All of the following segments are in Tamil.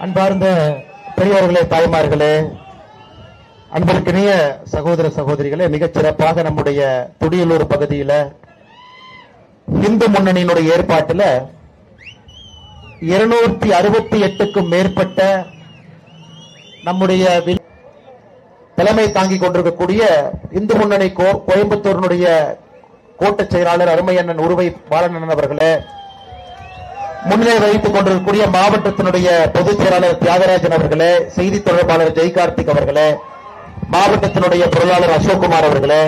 அன்பார்ந்த பெரியவர்களே, தாய்மார்களே, அன்பிற்கினிய சகோதர சகோதரிகளே, மிகச் சிறப்பாக நம்முடைய துடியலூர் பகுதியில் இந்து முன்னணியினுடைய ஏற்பாட்டில் 268க்கும் மேற்பட்ட நம்முடைய தலைமை தாங்கிக் கொண்டிருக்கக்கூடிய இந்து முன்னணி கோயம்புத்தூரினுடைய கோட்ட செயலாளர் அருமையண்ணன் உருவை பாலண்ணன் அவர்களே, முன்னிலை வகித்துக் கொண்டிருக்கக்கூடிய மாவட்டத்தினுடைய பொதுச் செயலாளர் தியாகராஜன் அவர்களே, செய்தி தொடர்பாளர் ஜெய்கார்த்திக் அவர்களே, மாவட்டத்தினுடைய பொருளாளர் அசோக்குமார் அவர்களே,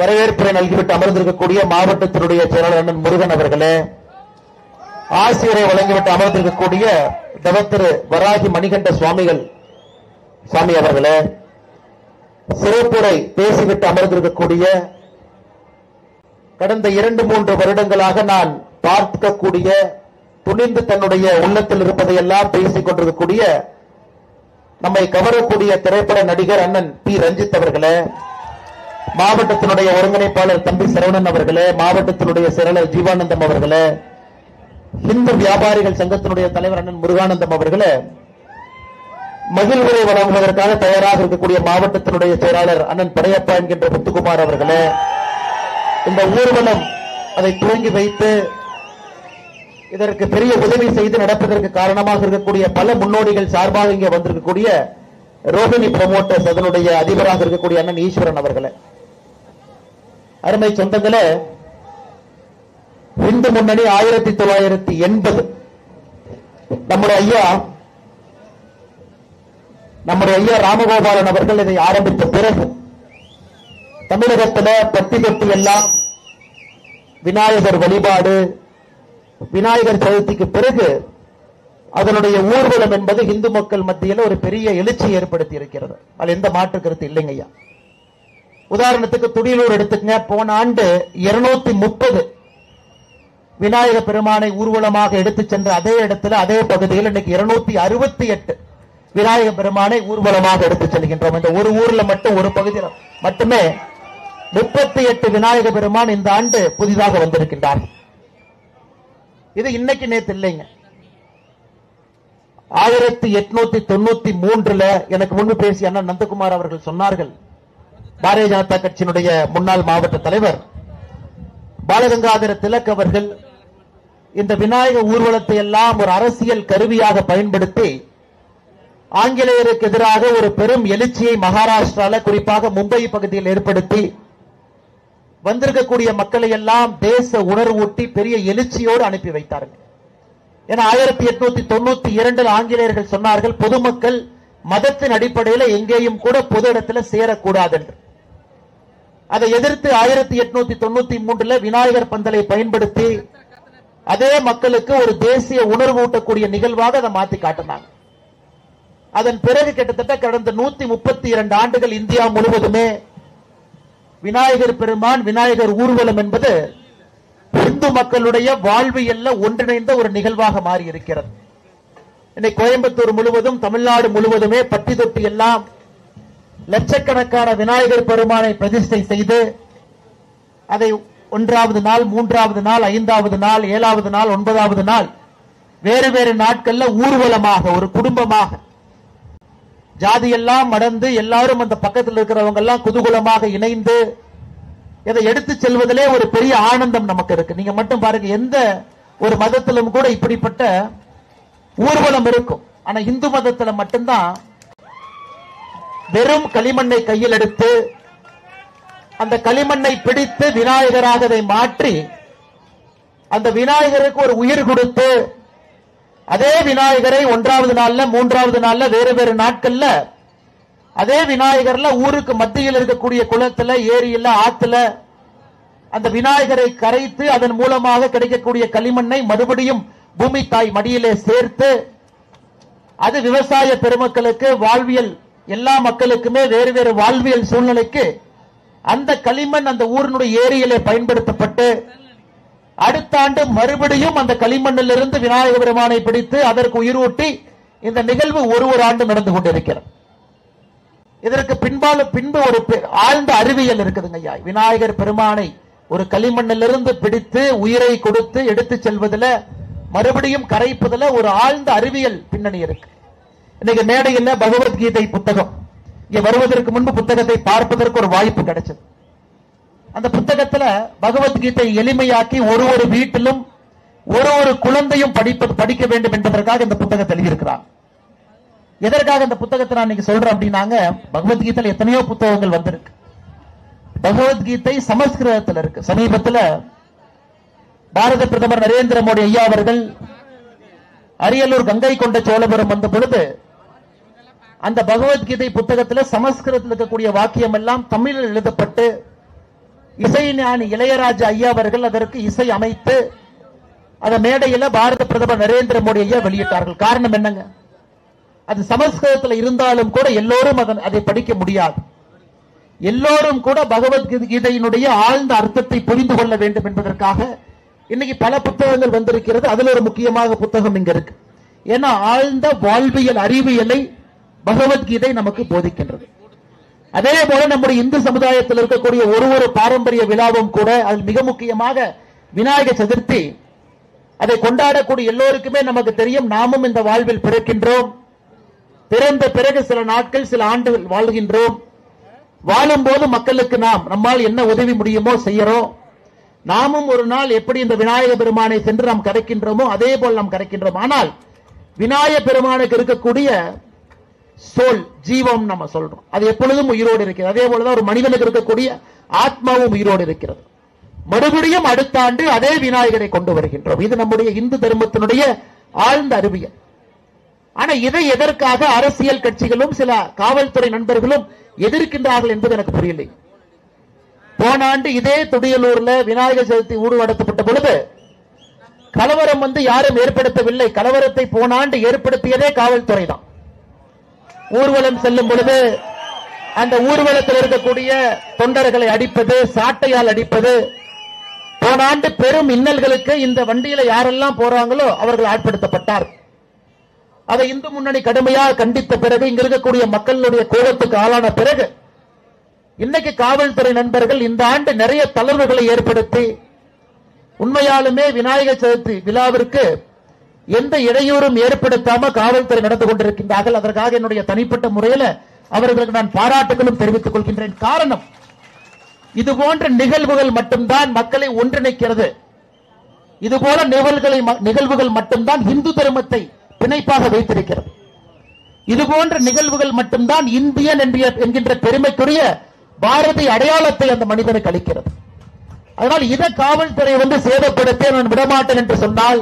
வரவேற்புரை நல்கிவிட்டு அமர்ந்திருக்கக்கூடிய மாவட்டத்தினுடைய செயலாளர் அண்ணன் முருகன் அவர்களே, ஆசிரியரை வழங்கிவிட்டு அமர்ந்திருக்கக்கூடிய தவத்திரு வராகி மணிகண்ட சுவாமி அவர்களே, சிறப்புரை பேசிவிட்டு அமர்ந்திருக்கக்கூடிய கடந்த 2-3 வருடங்களாக நான் பார்க்கக்கூடிய துணிந்து தன்னுடைய உள்ளத்தில் இருப்பதையெல்லாம் பேசிக் கொண்டிருக்கக்கூடிய நம்மை கவரக்கூடிய திரைப்பட நடிகர் அண்ணன் பி ரஞ்சித் அவர்களே, மாவட்டத்தினுடைய ஒருங்கிணைப்பாளர் தம்பி சரவணன் அவர்களே, மாவட்டத்தினுடைய செயலாளர் ஜீவானந்தம் அவர்களே, இந்து வியாபாரிகள் சங்கத்தினுடைய தலைவர் அண்ணன் முருகானந்தம் அவர்களே, மகிழ்வுரை வழங்குவதற்காக தயாராக இருக்கக்கூடிய மாவட்டத்தினுடைய செயலாளர் அண்ணன் படையப்பா என்கின்ற முத்துக்குமார் அவர்களே, இந்த ஊர்வலம் அதை துவங்கி வைத்து இதற்கு பெரிய உதவி செய்து நடப்பதற்கு காரணமாக இருக்கக்கூடிய பல முன்னோடிகள் சார்பாக இங்கே வந்திருக்கக்கூடிய ரோஹிணி புரமோட்டர்ஸ் அதனுடைய அதிபராக இருக்கக்கூடிய அண்ணன் ஈஸ்வரன் அவர்களே, அருமை சொந்தங்களே, இந்து முன்னணி 1980 நம்முடைய ஐயா ராமகோபாலன் அவர்கள் இதை ஆரம்பித்த பிறகு தமிழகத்தில் பட்டி தொட்டி எல்லாம் விநாயகர் வழிபாடு, விநாயகர் சதுர்த்திக்கு பிறகு அதனுடைய ஊர்வலம் என்பது இந்து மக்கள் மத்தியில் ஒரு பெரிய எழுச்சி ஏற்படுத்தி இருக்கிறது. அது எந்த மாற்று கருத்து இல்லைங்க ஐயா. உதாரணத்துக்கு துடியலூர் எடுத்துக்கங்க. போன ஆண்டு 230 விநாயக பெருமானை ஊர்வலமாக எடுத்துச் சென்ற அதே இடத்துல அதே பகுதியில் இன்னைக்கு 268 விநாயக பெருமானை ஊர்வலமாக எடுத்துச் செல்கின்றோம். இந்த ஒரு ஊர்ல மட்டும் ஒரு பகுதியில் மட்டுமே 38 விநாயக பெருமான் இந்த ஆண்டு புதிதாக வந்திருக்கின்றார். இது இன்னைக்கு நேத்து இல்லைங்க. 1893 எனக்கு முன்பு பேசிய அண்ணன் நந்தகுமார் அவர்கள் சொன்னார்கள், பாரதிய ஜனதா கட்சியினுடைய முன்னாள் மாவட்ட தலைவர் பாலகங்காதர திலக் அவர்கள் இந்த விநாயக ஊர்வலத்தை எல்லாம் ஒரு அரசியல் கருவியாக பயன்படுத்தி ஆங்கிலேயருக்கு எதிராக ஒரு பெரும் எழுச்சியை மகாராஷ்டிரால குறிப்பாக மும்பை பகுதியில் ஏற்படுத்தி வந்திருக்கக்கூடிய மக்களை எல்லாம் தேச உணர்வூட்டி பெரிய எழுச்சியோடு அனுப்பி வைத்தார்கள். ஏன்னா 1892 ஆங்கிலேயர்கள் சொன்னார்கள், பொதுமக்கள் மதத்தின் அடிப்படையில் எங்கேயும் கூட பொது இடத்துல சேரக்கூடாது என்று. அதை எதிர்த்து 1893 விநாயகர் பந்தலை பயன்படுத்தி அதே மக்களுக்கு ஒரு தேசிய உணர்வூட்டக்கூடிய நிகழ்வாக அதை மாற்றி காட்டினாங்க. அதன் பிறகு கிட்டத்தட்ட கடந்த 132 ஆண்டுகள் இந்தியா முழுவதுமே விநாயகர் பெருமான் விநாயகர் ஊர்வலம் என்பது இந்து மக்களுடைய வாழ்வியல்ல ஒன்றிணைந்த ஒரு நிகழ்வாக மாறி இருக்கிறது. இன்னைக்கு கோயம்புத்தூர் முழுவதும் தமிழ்நாடு முழுவதுமே பட்டி தொட்டி எல்லாம் லட்சக்கணக்கான விநாயகர் பெருமானை பிரதிஷ்டை செய்து அதை 1வது நாள், 3வது நாள், 5வது நாள், 7வது நாள், 9வது நாள் வேறு வேறு நாட்கள்ல ஊர்வலமாக ஒரு குடும்பமாக ஜாதியெல்லாம் மடந்து எல்லாரும் அந்த பக்கத்தில் இருக்கிறவங்க எல்லாம் குதூகலமாக இணைந்து இதை எடுத்து செல்வதிலே ஒரு பெரிய ஆனந்தம் நமக்கு இருக்கு. நீங்க மட்டும் பாருங்க, எந்த ஒரு மதத்திலும் கூட இப்படிப்பட்ட ஊர்வலம் இருக்கும். ஆனா இந்து மதத்துல மட்டும்தான் வெறும் களிமண்ணை கையில் எடுத்து அந்த களிமண்ணை பிடித்து விநாயகராக அதை மாற்றி அந்த விநாயகருக்கு ஒரு உயிர் கொடுத்து அதே விநாயகரை 1வது நாள்ல, 3வது நாள்ல, வேறு வேறு நாட்கள்ல அதே விநாயகர்ல ஊருக்கு மத்தியில் இருக்கக்கூடிய குளத்துல, ஏரியில, ஆத்துல அந்த விநாயகரை கரைத்து அதன் மூலமாக கிடைக்கக்கூடிய களிமண்ணை மறுபடியும் பூமி தாய் மடியிலே சேர்த்து அது விவசாய பெருமக்களுக்கு வாழ்வியல் எல்லா மக்களுக்குமே வேறு வேறு வாழ்வியல் சூழ்நிலைக்கு அந்த களிமண் அந்த ஊரினுடைய ஏரியிலே பயன்படுத்தப்பட்டு அடுத்த ஆண்டு மறுபடியும் அந்த களிமண்ணிலிருந்து விநாயக பெருமானை பிடித்து அதற்கு உயிரூட்டி இந்த நிகழ்வு ஒரு ஆண்டு நடந்து கொண்டிருக்கிறது. இதற்கு பின்பு ஒரு ஆழ்ந்த அறிவியல் இருக்குதுங்க ஐயா. விநாயகர் பெருமானை ஒரு களிமண்ணிலிருந்து பிடித்து உயிரை கொடுத்து எடுத்து செல்வதில் மறுபடியும் கரைப்பதுல ஒரு ஆழ்ந்த அறிவியல் பின்னணி இருக்கு. இன்னைக்கு மேடையில் பகவத்கீதை புத்தகம் இங்க வருவதற்கு முன்பு புத்தகத்தை பார்ப்பதற்கு ஒரு வாய்ப்பு கிடைச்சது. அந்த புத்தகத்துல பகவத்கீதை எளிமையாக்கி ஒரு வீட்டிலும் ஒரு குழந்தையும் படிக்க வேண்டும் என்பதற்காக இந்த புத்தகத்தை எழுதியிருக்கிறாங்க. எதற்காக இந்த புத்தகத்தை நான் இன்னைக்கு சொல்றேன் அப்படின்னாங்க, பகவத்கீதையில் எத்தனையோ புத்தகங்கள் வந்திருக்கு. பகவத்கீதை சமஸ்கிருதத்தில் இருக்கு. சமீபத்தில் பாரத பிரதமர் நரேந்திர மோடி ஐயா அவர்கள் அரியலூர் கங்கை கொண்ட சோழபுரம் வந்த பொழுது அந்த பகவத்கீதை புத்தகத்தில் சமஸ்கிருதத்தில் இருக்கக்கூடிய வாக்கியம் எல்லாம் தமிழில் எழுதப்பட்டு இசைஞானி இளையராஜா ஐயா அவர்கள் அதற்கு இசை அமைத்து அந்த மேடையில் பாரத பிரதமர் நரேந்திர மோடி ஐயா வெளியிட்டார்கள். காரணம் என்னங்க, அது சமஸ்கிருதத்தில் இருந்தாலும் கூட எல்லோரும் அதை படிக்க முடியாது. எல்லோரும் கூட பகவத்கீதையினுடைய ஆழ்ந்த அர்த்தத்தை புரிந்து கொள்ள வேண்டும் என்பதற்காக இன்னைக்கு பல புத்தகங்கள் வந்திருக்கிறது. அதுல ஒரு முக்கியமாக புத்தகம் இங்க இருக்கு. ஏன்னா ஆழ்ந்த வாழ்வியல் அறிவியலை பகவத்கீதை நமக்கு போதிக்கின்றது. அதே போல நம்முடைய இந்து சமுதாயத்தில் இருக்கக்கூடிய ஒரு பாரம்பரிய விழாவும் கூட அதில் மிக முக்கியமாக விநாயகர் சதுர்த்தி. அதை கொண்டாடக்கூடிய எல்லோருக்குமே நமக்கு தெரியும், நாமும் இந்த வாழ்வில் பிறக்கின்றோம். பிறந்த பிறகு சில நாட்கள் சில ஆண்டுகள் வாழ்கின்றோம். வாழும் போது மக்களுக்கு நம்மால் என்ன உதவி முடியுமோ செய்யறோம். நாமும் ஒரு நாள் எப்படி இந்த விநாயக பெருமானை சென்று நாம் கரைக்கின்றோமோ அதே போல் நாம் கரைக்கின்றோம். ஆனால் விநாயக பெருமானுக்கு இருக்கக்கூடிய சோல், ஜீவம் நம்ம சொல்றோம், அது எப்பொழுதும் உயிரோடு இருக்கிறது. அதே போலதான் ஒரு மனிதனுக்கு இருக்கக்கூடிய ஆத்மாவும் உயிரோடு இருக்கிறது. மறுபடியும் அடுத்த ஆண்டு அதே விநாயகரை கொண்டு வருகின்றோம். இது நம்முடைய இந்து தர்மத்தினுடைய ஆழ்ந்த அறிவியல். ஆனா இதை எதற்காக அரசியல் கட்சிகளும் சில காவல்துறை நண்பர்களும் எதிர்க்கின்றார்கள் என்பது எனக்கு புரியலை. போன ஆண்டு இதே துடியலூர்ல விநாயகர் சதுர்த்தி ஊர்வலத்தப்பட்ட பொழுது கலவரம் யாரும் ஏற்படுத்தவில்லை. கலவரத்தை போன ஆண்டு ஏற்படுத்தியதே காவல்துறை தான். ஊர்வலம் செல்லும் பொழுது அந்த ஊர்வலத்தில் இருக்கக்கூடிய தொண்டர்களை அடிப்பது, சாட்டையால் அடிப்பது, போன ஆண்டு பெரும் இன்னல்களுக்கு இந்த வண்டியில யாரெல்லாம் போறாங்களோ அவர்கள் ஆட்படுத்தப்பட்டார். அதை இந்து முன்னணி கடுமையாக கண்டித்த பிறகு, இங்க இருக்கக்கூடிய மக்களுடைய கோபத்துக்கு ஆளான பிறகு இன்னைக்கு காவல்துறை நண்பர்கள் இந்த ஆண்டு நிறைய தளர்வுகளை ஏற்படுத்தி உண்மையாலுமே விநாயகர் சதுர்த்தி விழாவிற்கு எந்த இடையூறும் ஏற்படுத்தாம காவல்துறை நடந்து கொண்டிருக்கின்றார்கள். அதற்காக என்னுடைய தனிப்பட்ட முறையில் அவர்களுக்கு நான் பாராட்டுகளும் தெரிவித்துக் கொள்கின்றேன். காரணம், இது போன்ற நிகழ்வுகள் மட்டும்தான் மக்களை ஒன்றிணைக்கிறது. இது போல நிகழ்வுகள் மட்டும்தான் இந்து தர்மத்தை பிணைப்பாக வைத்திருக்கிறது. இது போன்ற நிகழ்வுகள் மட்டும்தான் இந்தியன் என்கின்ற பெருமைக்குரிய பாரதிய அடையாளத்தை அந்த மனிதனுக்கு அளிக்கிறது. அதனால் இதை காவல்துறை சேதப்படுத்த நான் விடமாட்டேன் என்று சொன்னால்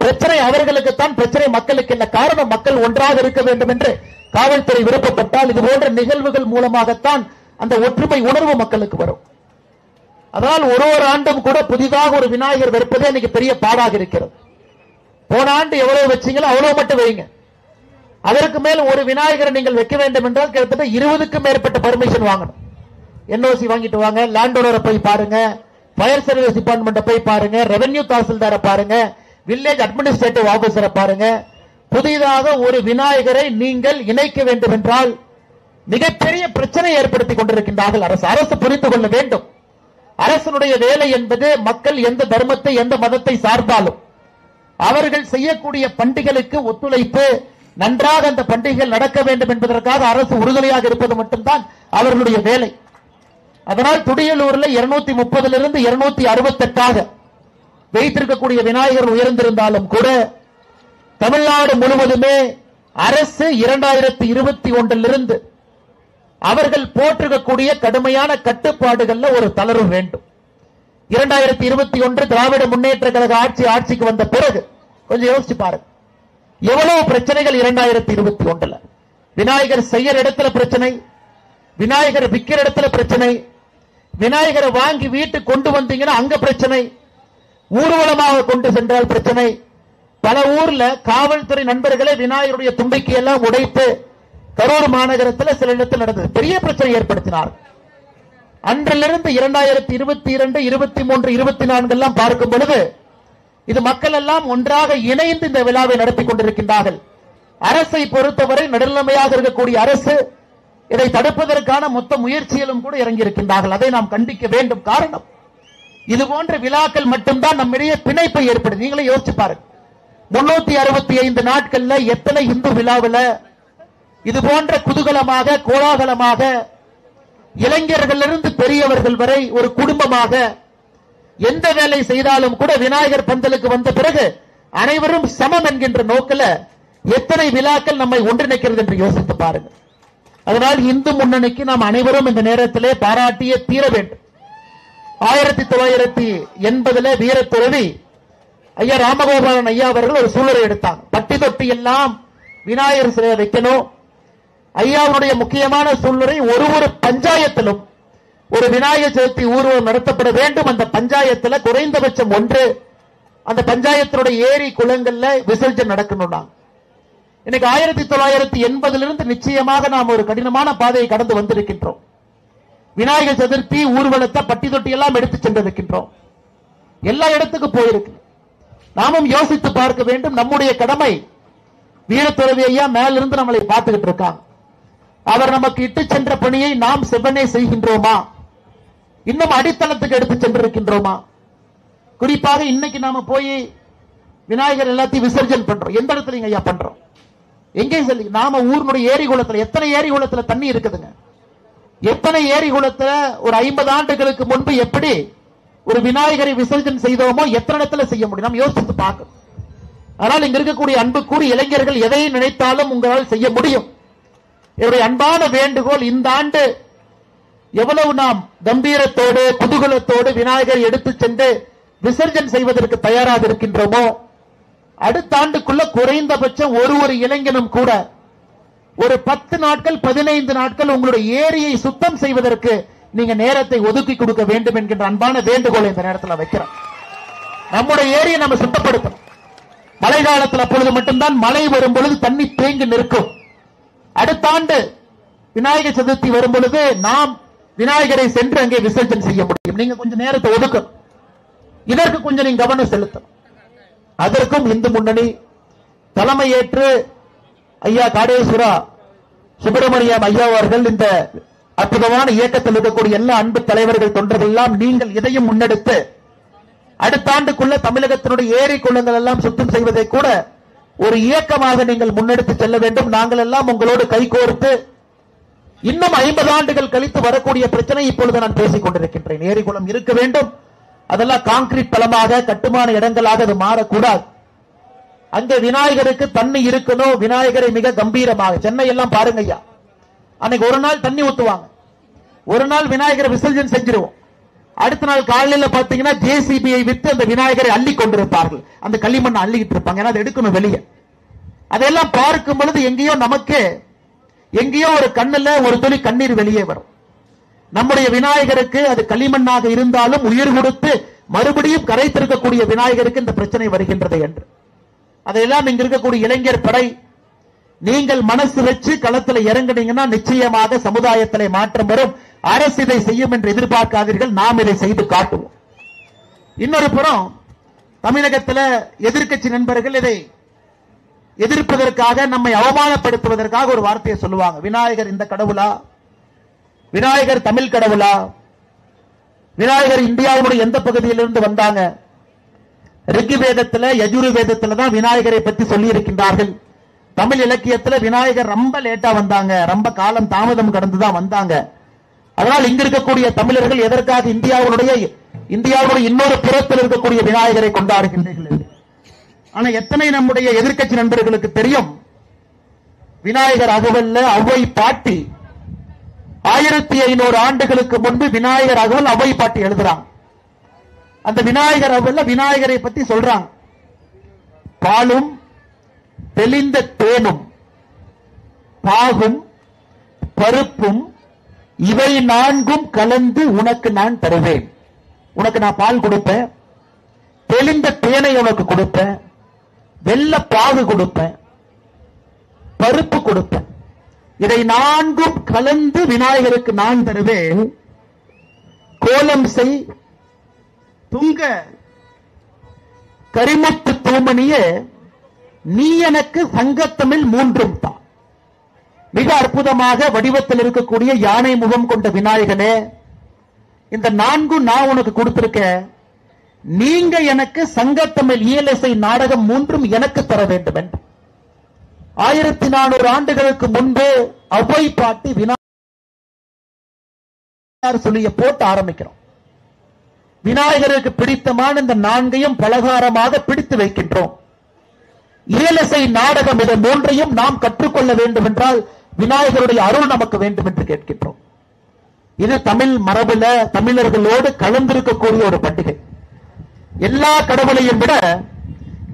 பிரச்சனை அவர்களுக்குத்தான், பிரச்சனை மக்களுக்கு இல்லை. காரணம், மக்கள் ஒன்றாக இருக்க வேண்டும் என்று காவல்துறை விருப்பப்பட்டால் இது போன்ற நிகழ்வுகள் மூலமாகத்தான் அந்த ஒற்றுமை உணர்வு மக்களுக்கு வரும். அதனால் ஒரு ஆண்டும் கூட புதிதாக ஒரு விநாயகர் வைப்பதே இன்னைக்கு பெரிய பாடாக இருக்கிறது. போன ஆண்டு எவ்வளவு வச்சீங்களோ அவ்வளவு மட்டும் வைங்க. அதற்கு மேல் ஒரு விநாயகரை நீங்கள் வைக்க வேண்டும் என்றால் கிட்டத்தட்ட 20க்கும் மேற்பட்ட பர்மிஷன் வாங்கணும். என்ஓசி வாங்கிட்டு வாங்க, லேண்ட் ஓனரை போய் பாருங்க, ஃபயர் சர்வீஸ் டிபார்ட்மெண்ட்டை போய் பாருங்க, ரெவென்யூ தாசில்தாரை பாருங்க, வில்லேஜ் அட்மினிஸ்ட்ரேட்டிவ் ஆபீசரை பாருங்க. புதிதாக ஒரு விநாயகரை நீங்கள் இணைக்க வேண்டும் என்றால் மிகப்பெரிய பிரச்சனை ஏற்படுத்திக் கொண்டிருக்கின்றார்கள். அரசு புரிந்து கொள்ள வேண்டும். அரசனுடைய வேலை என்பது மக்கள் எந்த தர்மத்தை எந்த மதத்தை சார்ந்தாலும் அவர்கள் செய்யக்கூடிய பண்டிகைகளுக்கு ஒத்துழைப்பு, நன்றாக அந்த பண்டிகைகள் நடக்க வேண்டும் என்பதற்காக அரசு உறுதுணையாக இருப்பது மட்டும்தான் அவர்களுடைய வேலை. அதனால் துடியலூரில் 230 268 வைத்திருக்கக்கூடிய விநாயகர் உயர்ந்திருந்தாலும் கூட தமிழ்நாடு முழுவதுமே அரசு 2021 அவர்கள் போட்டிருக்கக்கூடிய கடுமையான கட்டுப்பாடுகள்ல ஒரு தளர்வு வேண்டும். 2021 திராவிட முன்னேற்ற கழக ஆட்சிக்கு வந்த பிறகு கொஞ்சம் யோசிச்சு பாருங்க, எவ்வளவு பிரச்சனைகள் 2021 விநாயகர் செய்யற இடத்துல பிரச்சனை, விநாயகர் விக்கிற இடத்துல பிரச்சனை, விநாயகரை வாங்கி வீட்டுக்கு கொண்டு வந்தீங்கன்னா அங்க பிரச்சனை, ஊர்வலமாக கொண்டு சென்றால் பிரச்சனை. பல ஊர்ல காவல்துறை நண்பர்களே விநாயகருடைய தும்பிக்கை எல்லாம் உடைத்து கரூர் மாநகரத்தில் சில இடத்தில் நடந்தது, பெரிய பிரச்சனை ஏற்படுத்தினார். அன்றிலிருந்து 2022, 23, 24 எல்லாம் பார்க்கும் பொழுது இது மக்கள் எல்லாம் ஒன்றாக இணைந்து இந்த விழாவை நடத்திக் கொண்டிருக்கின்றார்கள். அரசை பொறுத்தவரை நடுநிலைமையாக இருக்கக்கூடிய அரசு இதை தடுப்பதற்கான மொத்த முயற்சியிலும் கூட இறங்கி இருக்கின்றார்கள். அதை நாம் கண்டிக்க வேண்டும். காரணம், இது போன்ற விழாக்கள் மட்டும்தான் நம்மிடையே பிணைப்பை ஏற்படும். நீங்களே யோசிச்சு பாருங்க, 365 நாட்கள்ல எத்தனை இந்து விழாவில் இது போன்ற குதூகலமாக கோலாகலமாக இளைஞர்களிலிருந்து பெரியவர்கள் வரை ஒரு குடும்பமாக எந்த வேலை செய்தாலும் கூட விநாயகர் பந்தலுக்கு வந்த பிறகு அனைவரும் சமம் என்கின்ற நோக்கில் எத்தனை விழாக்கள் நம்மை ஒன்றிணைக்கிறது என்று யோசித்து பாருங்க. அதனால் இந்து முன்னணிக்கு நாம் அனைவரும் இந்த நேரத்திலே பாராட்டியே தீர வேண்டும். 1980 வீரத்துறவி ஐயா ராமகோபாலன் ஐயா அவர்கள் ஒரு சூழலை எடுத்தாங்க. பட்டி தொட்டி எல்லாம் விநாயகர் சிலையை வைக்கணும். ஐயாவுடைய முக்கியமான சூழ்நிலை ஒரு பஞ்சாயத்திலும் ஒரு விநாயகர் சதுர்த்தி ஊர்வலம் நடத்தப்பட வேண்டும். அந்த பஞ்சாயத்தில் குறைந்தபட்சம் ஒன்று அந்த பஞ்சாயத்தினுடைய ஏரி குளங்கள்ல விசர்ஜன் நடக்கணும். இன்னைக்கு 1980 நிச்சயமாக நாம் ஒரு கடினமான பாதையை கடந்து வந்திருக்கின்றோம். விநாயகர் சதுர்த்தி ஊர்வலத்தை பட்டி தொட்டி எல்லாம் எடுத்து சென்றிருக்கின்றோம். எல்லா இடத்துக்கு போயிருக்கு. நாமும் யோசித்து பார்க்க வேண்டும். நம்முடைய கடமை. வீரத்துறவி ஐயா மேலிருந்து நம்மளை பார்த்துக்கிட்டு இருக்காங்க. அவர் நமக்கு இட்டு சென்ற பணியை நாம் செவ்வனே செய்கின்றோமா? இன்னும் அடித்தளத்துக்கு எடுத்து சென்றிருக்கின்றோமா? குறிப்பாக இன்னைக்கு நாம போய் விநாயகர் எல்லாத்தையும் விசர்ஜன் பண்றோம். எந்த இடத்துல ஐயா பண்றோம்? எங்கே சொல்லி நாம ஊருடைய ஏரி குளத்துல எத்தனை ஏரி குளத்துல தண்ணி இருக்குதுங்க? எத்தனை ஏரி குளத்துல ஒரு 50 ஆண்டுகளுக்கு முன்பு எப்படி ஒரு விநாயகரை விசர்ஜன் செய்தோமோ எத்தனை இடத்துல செய்ய முடியும்? நாம் யோசித்து பார்க்கணும். ஆனால் இங்க இருக்கக்கூடிய அன்புக்கூறி இளைஞர்கள் எதை நினைத்தாலும் உங்களால் செய்ய முடியும். என்னுடைய அன்பான வேண்டுகோள், இந்த ஆண்டு எவ்வளவு நாம் கம்பீரத்தோடு குதூகலத்தோடு விநாயகரை எடுத்து சென்று விசர்ஜன் செய்வதற்கு தயாராக இருக்கின்றோமோ, அடுத்த ஆண்டுக்குள்ள குறைந்தபட்சம் ஒரு இளைஞனும் கூட ஒரு 10 நாட்கள் 15 நாட்கள் உங்களுடைய ஏரியை சுத்தம் செய்வதற்கு நீங்க நேரத்தை ஒதுக்கி கொடுக்க வேண்டும் என்கின்ற அன்பான வேண்டுகோளை இந்த நேரத்தில் வைக்கிறோம். நம்முடைய ஏரியை நம்ம சுத்தப்படுத்தணும். மழை காலத்தில் அப்பொழுது மட்டும்தான் மழை வரும் பொழுது தண்ணி தேங்கி நிற்கும். அடுத்த ஆண்டு விநாயகர் சதுர்த்தி வரும் பொழுது நாம் விநாயகரை சென்று அங்கே விசர்ஜன் செய்ய முடியும். நீங்க கொஞ்சம் நேரத்தை ஒதுக்கணும். இதற்கு கொஞ்சம் நீங்க கவனம் செலுத்தணும். அதற்கும் இந்து முன்னணி தலைமையேற்று ஐயா காடேஸ்வரா சுப்பிரமணியம் ஐயா அவர்கள் இந்த அற்புதமான இயக்கத்தில் இருக்கக்கூடிய எல்லா அன்பு தலைவர்கள் தொண்டர்கள் எல்லாம் நீங்கள் இதையும் முன்னெடுத்து அடுத்த ஆண்டுக்குள்ள தமிழகத்தினுடைய ஏரி குளங்கள் எல்லாம் சுத்தம் செய்வதை கூட ஒரு இயக்கமாக நீங்கள் முன்னெடுத்து செல்ல வேண்டும். நாங்கள் எல்லாம் உங்களோடு கைகோர்த்து இன்னும் 50 ஆண்டுகள் கழித்து வரக்கூடிய பிரச்சனை இப்பொழுது நான் பேசிக் கொண்டிருக்கின்றேன். ஏரி குளம் இருக்க வேண்டும். அதெல்லாம் கான்கிரீட் தளமாக கட்டுமான இடங்களாக அது மாறக்கூடாது. அங்கே விநாயகருக்கு தண்ணி இருக்கணும். விநாயகரை மிக கம்பீரமாக சென்னை எல்லாம் பாருங்க ஐயா, அன்னைக்கு ஒரு நாள் தண்ணி ஊத்துவாங்க, ஒரு நாள் விநாயகரை விசர்ஜன் செஞ்சிருவோம். அடுத்த நாள் காலையில பாத்தீங்கன்னா ஜேசிபியை விட்டு அந்த விநாயகரை அள்ளி கொண்டிருப்பார்கள். அந்த களிமண்ணை அள்ளிக்கிட்டு இருப்பாங்க. ஏன்னா அதை எடுக்கணும் வெளியே. அதெல்லாம் பார்க்கும் பொழுது எங்கேயோ நமக்கு எங்கேயோ ஒரு கண்ணுல ஒரு துளி கண்ணீர் வெளியே வரும். நம்முடைய விநாயகருக்கு அது களிமண்ணாக இருந்தாலும் உயிர் கொடுத்து மறுபடியும் கரைத்திருக்கக்கூடிய விநாயகருக்கு இந்த பிரச்சனை வருகின்றது என்று அதையெல்லாம் இங்க இருக்கக்கூடிய இளைஞர் படை நீங்கள் மனசு வச்சு களத்தில் இறங்குனீங்கன்னா நிச்சயமாக சமுதாயத்திலே மாற்றம் வரும். அரசு இதை செய்யும் என்று எதிர்பார்க்காதீர்கள். நாம் இதை செய்து காட்டுவோம். இன்னொரு புறம் தமிழகத்தில் எதிர்க்கட்சி நண்பர்கள் இதை எதிர்ப்பதற்காக நம்மை அவமானப்படுத்துவதற்காக ஒரு வார்த்தையை சொல்லுவாங்க. விநாயகர் இந்த கடவுளா? விநாயகர் தமிழ் கடவுளா? விநாயகர் இந்தியாவுடைய எந்த பகுதியிலிருந்து வந்தாங்க? ரிக்வேதத்தில் யஜுர்வேதத்தில் தான் விநாயகரை பற்றி சொல்லி இருக்கின்றார்கள். தமிழ் இலக்கியத்தில் விநாயகர் ரொம்ப லேட்டா வந்தாங்க, ரொம்ப காலம் தாமதம் கடந்துதான் வந்தாங்க. அதனால் இங்க இருக்கக்கூடிய தமிழர்கள் எதற்காக இந்தியாவுடைய இன்னொரு புறத்தில் இருக்கக்கூடிய விநாயகரை கொண்டாடுகின்றீர்கள்? ஆனா எத்தனை நம்முடைய எதிர்க்கட்சி நண்பர்களுக்கு தெரியும், விநாயகர் அகவல்ல அவ்வை பாட்டி 1500 ஆண்டுகளுக்கு முன்பு விநாயகர் அகவல் அவ்வை பாட்டி எழுதுறாங்க. அந்த விநாயகர் அகவல்ல விநாயகரை பத்தி சொல்றாங்க. பாலும் தெளிந்த தேனும் பாகும் பருப்பும் இவை 4ம் கலந்து உனக்கு நான் தருவேன். உனக்கு நான் பால் கொடுப்பேன், தெளிந்த தேனை உனக்கு கொடுப்பேன், வெள்ள பாகு கொடுப்பேன், பருப்பு கொடுப்பேன். இதை 4ம் கலந்து விநாயகருக்கு நான் தருவேன். கோலம் செய் துங்க கரிமுத்து தூமணியே நீ எனக்கு சங்கத்தமிழ் 3ம் தான். மிக அற்புதமாக வடிவத்தில் இருக்கக்கூடிய யானை முகம் கொண்ட விநாயகனே, இந்த 4ம் நான் உனக்கு கொடுத்திருக்கேன். நீங்க எனக்கு சங்கத்தமிழ் இயலிசை நாடகம் 3 எனக்கு தர வேண்டும் என்று 1400 ஆண்டுகளுக்கு முன்பே அவ்வை பாட்டி விநாயகர் சொல்லிய போட்டு ஆரம்பிக்கிறோம். விநாயகருக்கு பிடித்தமான இந்த 4ஐயும் பலகாரமாக பிடித்து வைக்கின்றோம். இயலிசை நாடகம் இதை 3ஐயும் நாம் கற்றுக்கொள்ள வேண்டும் என்றால் விநாயகருடைய அருள் நமக்கு வேண்டும் என்று கேட்கின்றோம். இது தமிழ் மரபுல தமிழர்களோடு கலந்திருக்கக்கூடிய ஒரு பண்டிகை. எல்லா கடவுளையும் விட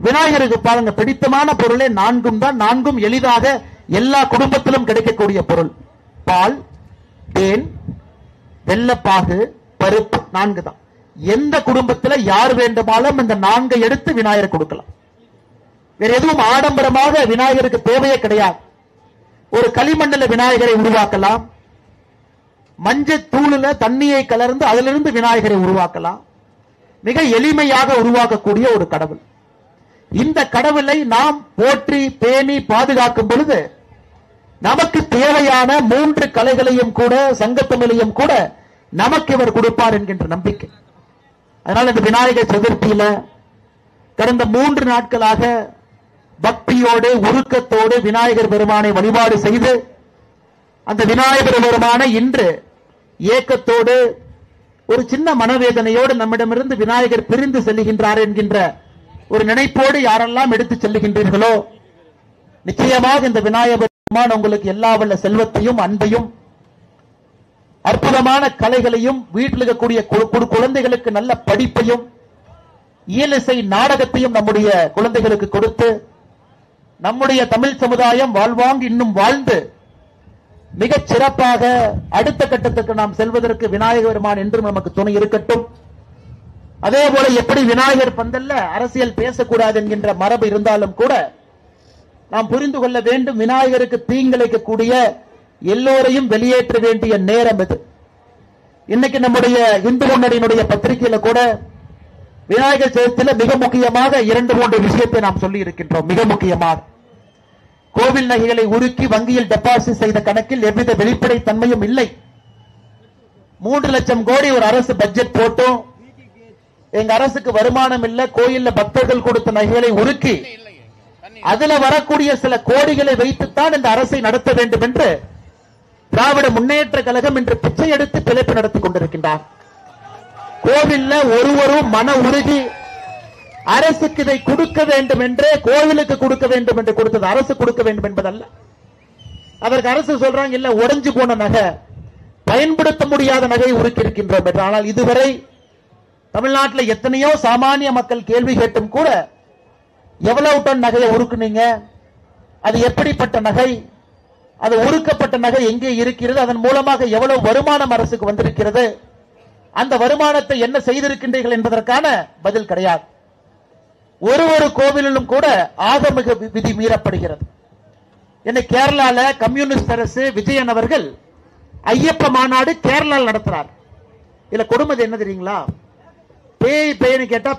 விநாயகருக்கு பாருங்க பிடித்தமான பொருளே 4 தான். 4 எளிதாக எல்லா குடும்பத்திலும் கிடைக்கக்கூடிய பொருள். பால், தேன், வெள்ளப்பாகு, பருப்பு 4 தான். எந்த குடும்பத்தில் யார் வேண்டுமானாலும் இந்த 4 எடுத்து விநாயகர் கொடுக்கலாம். வேற எதுவும் ஆடம்பரமாக விநாயகருக்கு தேவையே கிடையாது. ஒரு களிமண்ணில் விநாயகரை உருவாக்கலாம். மஞ்சள் தூளில் தண்ணியை கலர்ந்து அதிலிருந்து விநாயகரை உருவாக்கலாம். மிக எளிமையாக உருவாக்கக்கூடிய ஒரு கடவுள். இந்த கடவுளை நாம் போற்றி பேணி பாதுகாக்கும் பொழுது நமக்கு தேவையான 3 கலைகளையும் கூட சங்கத்தமிழையும் கூட நமக்கு இவர் கொடுப்பார் என்கின்ற நம்பிக்கை. அதனால இந்த விநாயகர் சதுர்த்தியில கடந்த 3 நாட்களாக பக்தியோடு உருக்கத்தோடு விநாயகர் பெருமானை வழிபாடு செய்து அந்த விநாயகர் பெருமானை இன்று ஏக்கத்தோடு ஒரு சின்ன மனவேதனையோடு நம்மிடமிருந்து விநாயகர் பிரிந்து செல்லுகின்றார் என்கின்ற ஒரு நினைப்போடு யாரெல்லாம் எடுத்து செல்லுகின்றீர்களோ நிச்சயமாக இந்த விநாயகர் பெருமான் உங்களுக்கு எல்லா வல்ல செல்வத்தையும் அன்பையும் அற்புதமான கலைகளையும் வீட்டில் இருக்கக்கூடிய குழந்தைகளுக்கு நல்ல படிப்பையும் இயலிசை நாடகத்தையும் நம்முடைய குழந்தைகளுக்கு கொடுத்து நம்முடைய தமிழ் சமுதாயம் வாழ்வாங்கு இன்னும் வாழ்ந்து மிகச் சிறப்பாக அடுத்த கட்டத்துக்கு நாம் செல்வதற்கு விநாயகர் பெருமான் என்றும் நமக்கு துணை இருக்கட்டும். அதே போல எப்படி விநாயகர் பந்தல்ல அரசியல் பேசக்கூடாது என்கின்ற மரபு இருந்தாலும் கூட நாம் புரிந்து கொள்ள வேண்டும், விநாயகருக்கு தீங்கிழைக்கக்கூடிய எல்லோரையும் வெளியேற்ற வேண்டிய நேரம் இது. இன்னைக்கு நம்முடைய இந்து முன்னணியினுடைய பத்திரிகையில கூட விநாயகர் சதுர்த்தியில மிக முக்கியமாக 2-3 விஷயத்தை நாம் சொல்லி இருக்கின்றோம். மிக முக்கியமாக கோவில் நகைகளை உருக்கி வங்கியில் டெபாசிட் செய்த கணக்கில் எவ்வித வெளிப்படை தன்மையும் இல்லை. 3 லட்சம் கோடி ஒரு அரசு பட்ஜெட் போட்டோம். எங்க அரசுக்கு வருமானம் இல்ல, கோயில்ல பக்தர்கள் கொடுத்த நகைகளை உருக்கி அதுல வரக்கூடிய சில கோடிகளை வைத்துத்தான் இந்த அரசை நடத்த வேண்டும் என்று திராவிட முன்னேற்ற கழகம் இன்று பிச்சை எடுத்து பிழைப்பு நடத்திக் கொண்டிருக்கின்றார். கோவில்ல ஒருவரும் மன உருகி அரசுக்கு இதை கொடுக்க வேண்டும் என்று கோவிலுக்கு கொடுக்க வேண்டும் என்று கொடுத்தது அரசு கொடுக்க வேண்டும் என்பதல்ல. அதற்கு அரசு சொல்றாங்க இல்ல உடைஞ்சு போன நகை பயன்படுத்த முடியாத நகையை உருக்கி இருக்கின்றோம் என்று. ஆனால் இதுவரை தமிழ்நாட்டில் எத்தனையோ சாமானிய மக்கள் கேள்வி கேட்டும் கூட எவ்வளவு டன் நகையை உருக்குனீங்க, அது எப்படிப்பட்ட நகை, அது உருக்கப்பட்ட நகை எங்கே இருக்கிறது, அதன் மூலமாக எவ்வளவு வருமானம் அரசுக்கு வந்திருக்கிறது, அந்த வருமானத்தை என்ன செய்திருக்கின்றீர்கள் என்பதற்கான பதில் கிடையாது. ஒரு கோவிலிலும் கூட ஆகமிக விதி மீறப்படுகிறது. என்னை கேரளால கம்யூனிஸ்ட் அரசு விஜயன் அவர்கள் ஐயப்ப மாநாடு கேரளாவில் நடத்துறார். இதுல கொடுமை என்ன தெரியுங்களா? பேய் பேய்னு கேட்டா